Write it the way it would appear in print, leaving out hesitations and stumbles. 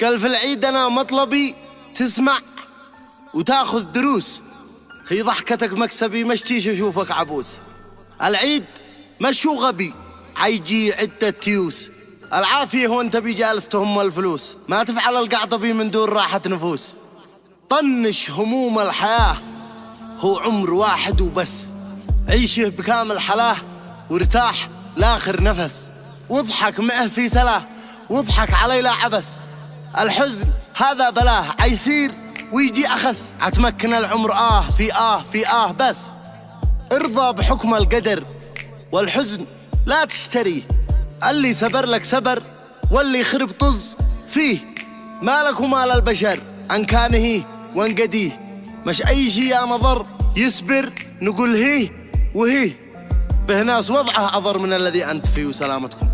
قال في العيد أنا مطلبي تسمع وتاخذ دروس، هي ضحكتك مكسبي مشتيش أشوفك عبوس. العيد مشو غبي عيجي عدة تيوس، العافية هو انت بي جالس تهم الفلوس، ما تفعل القعطة بي من دون راحة نفوس. طنش هموم الحياة هو عمر واحد وبس، عيشه بكامل حلاه وارتاح لاخر نفس، واضحك معه في سلاه واضحك علي لا عبس. الحزن هذا بلاه عيصير ويجي أخس، عتمكن العمر في بس. ارضى بحكم القدر والحزن لا تشتريه، اللي سبر لك سبر واللي خرب طز فيه. مالك ومال البشر أن كان هي وان قديه، مش أي شي يا نظر يسبر نقول هي وهي، به ناس وضعه أضر من الذي أنت فيه. وسلامتكم.